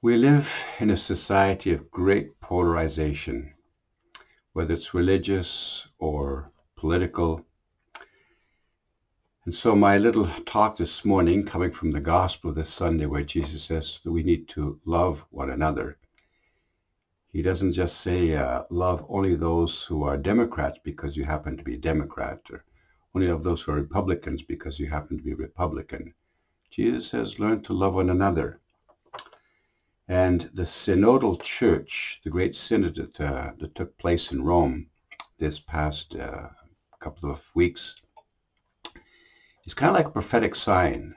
We live in a society of great polarization, whether it's religious or political. And so my little talk this morning, coming from the gospel this Sunday, where Jesus says that we need to love one another. He doesn't just say love only those who are Democrats because you happen to be a Democrat, or only love those who are Republicans because you happen to be a Republican. Jesus says learn to love one another. And the synodal church, the great synod that took place in Rome this past couple of weeks, is kind of like a prophetic sign.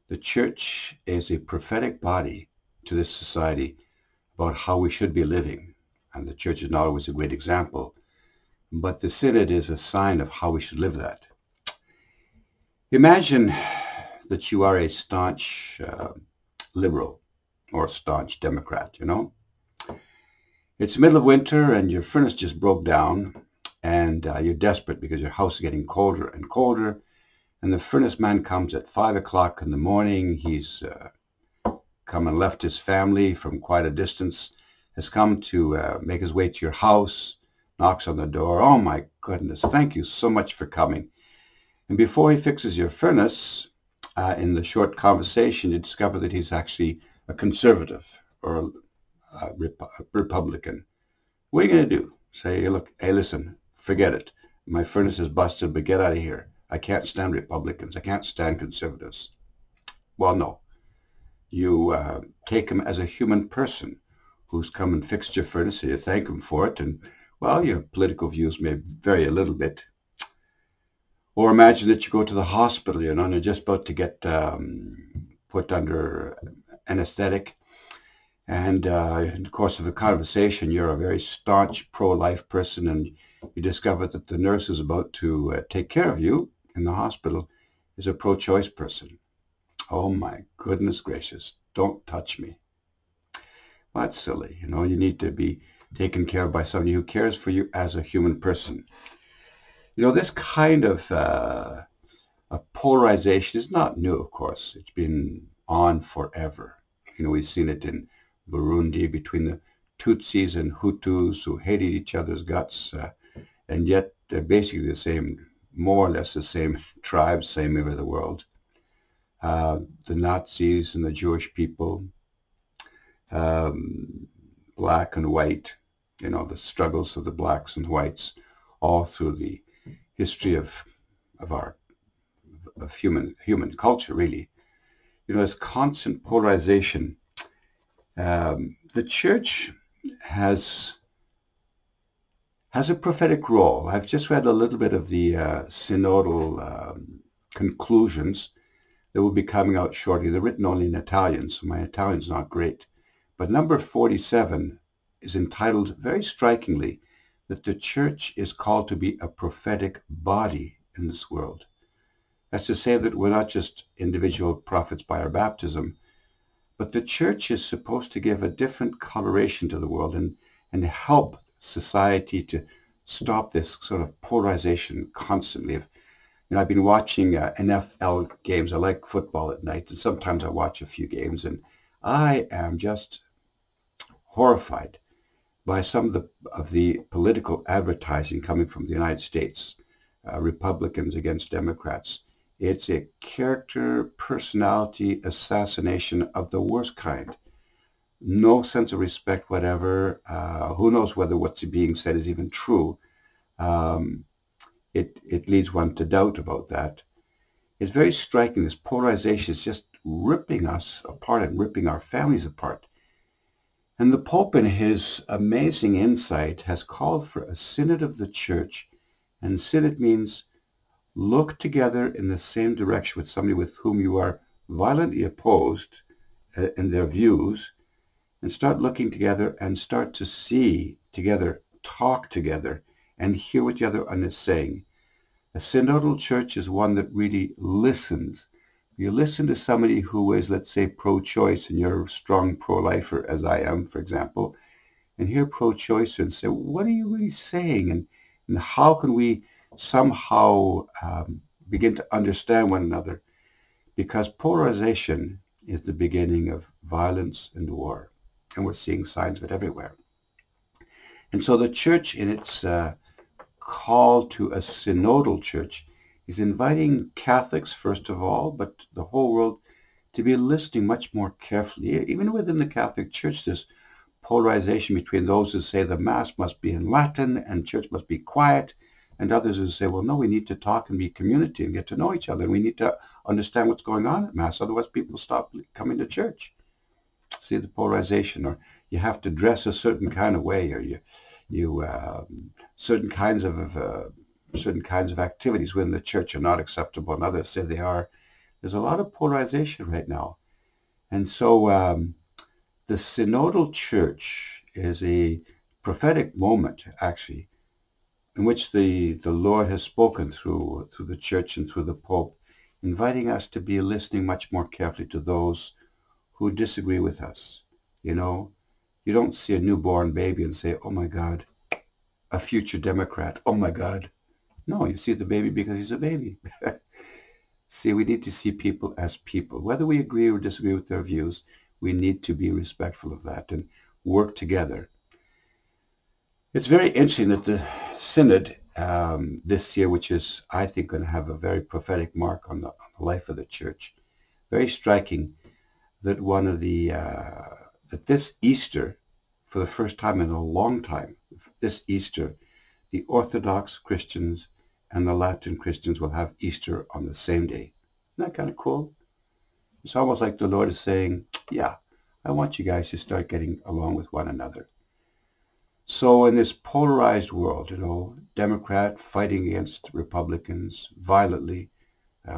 The church is a prophetic body to this society about how we should be living. And the church is not always a great example, but the synod is a sign of how we should live that. Imagine that you are a staunch liberal or a staunch Democrat, It's the middle of winter and your furnace just broke down and you're desperate because your house is getting colder and colder, and the furnace man comes at 5 o'clock in the morning. He's come and left his family from quite a distance, has come to make his way to your house, knocks on the door. Oh my goodness, thank you so much for coming. And before he fixes your furnace, in the short conversation, you discover that he's actually a conservative or a Republican. What are you going to do? Say, look, hey, listen, forget it. My furnace is busted, but get out of here. I can't stand Republicans. I can't stand conservatives. Well, no. You take him as a human person who's come and fixed your furnace, and you thank him for it, and, well, your political views may vary a little bit. Or imagine that you go to the hospital, and you're just about to get put under anesthetic, and in the course of a conversation, you're a very staunch pro-life person, and you discover that the nurse who's about to take care of you in the hospital is a pro-choice person. Oh my goodness gracious, don't touch me. Well, that's silly. You need to be taken care of by somebody who cares for you as a human person. This kind of a polarization is not new, of course. It's been on forever. We've seen it in Burundi between the Tutsis and Hutus who hated each other's guts, and yet they're basically the same, more or less the same tribes, same over the world. The Nazis and the Jewish people, black and white, the struggles of the blacks and whites, all through the history of human culture, really. This constant polarization. The church has a prophetic role. I've just read a little bit of the synodal conclusions that will be coming out shortly. They're written only in Italian, so my Italian's not great. But number 47 is entitled, very strikingly, that the church is called to be a prophetic body in this world. That's to say that we're not just individual prophets by our baptism, but the church is supposed to give a different coloration to the world and help society to stop this sort of polarization constantly. I've been watching NFL games. I like football at night, and sometimes I watch a few games, and I am just horrified by some of the political advertising coming from the United States, Republicans against Democrats. It's a character, personality assassination of the worst kind. No sense of respect whatever. Who knows whether what's being said is even true. It leads one to doubt about that. It's very striking. This polarization is just ripping us apart and ripping our families apart. And the Pope, in his amazing insight, has called for a synod of the church. And synod means look together in the same direction with somebody with whom you are violently opposed in their views, and start looking together and start to see together, talk together, and hear what the other one is saying. A synodal church is one that really listens. You listen to somebody who is, let's say, pro-choice, and you're a strong pro-lifer, as I am, for example, and hear pro-choice and say, what are you really saying? And how can we somehow begin to understand one another? Because polarization is the beginning of violence and war. and we're seeing signs of it everywhere. And so the church, in its call to a synodal church, is inviting Catholics, first of all, but the whole world, to be listening much more carefully. Even within the Catholic Church, there's polarization between those who say the Mass must be in Latin and church must be quiet, and others who say, well, no, we need to talk and be community and get to know each other, and we need to understand what's going on at Mass, otherwise people stop coming to church. See the polarization, or you have to dress a certain kind of way, or certain kinds of activities within the church are not acceptable, and others say they are. There's a lot of polarization right now, and so the synodal church is a prophetic moment, actually, in which the Lord has spoken through the church and through the Pope, inviting us to be listening much more carefully to those who disagree with us. You know, you don't see a newborn baby and say, oh my God, a future Democrat, oh my God. No, you see the baby because he's a baby. See, we need to see people as people. Whether we agree or disagree with their views, we need to be respectful of that and work together. It's very interesting that the Synod this year, which is, I think, going to have a very prophetic mark on the life of the Church, very striking that that this Easter, for the first time in a long time, this Easter, the Orthodox Christians and the Latin Christians will have Easter on the same day. Isn't that kind of cool? It's almost like the Lord is saying, yeah, I want you guys to start getting along with one another. So in this polarized world, Democrat fighting against Republicans violently,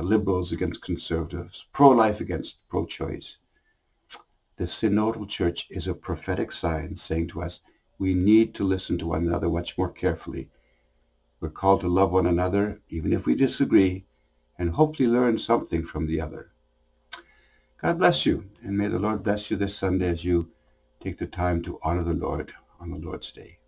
liberals against conservatives, pro-life against pro-choice, the synodal church is a prophetic sign saying to us, we need to listen to one another much more carefully. We're called to love one another, even if we disagree, and hopefully learn something from the other. God bless you, and may the Lord bless you this Sunday as you take the time to honor the Lord on the Lord's Day.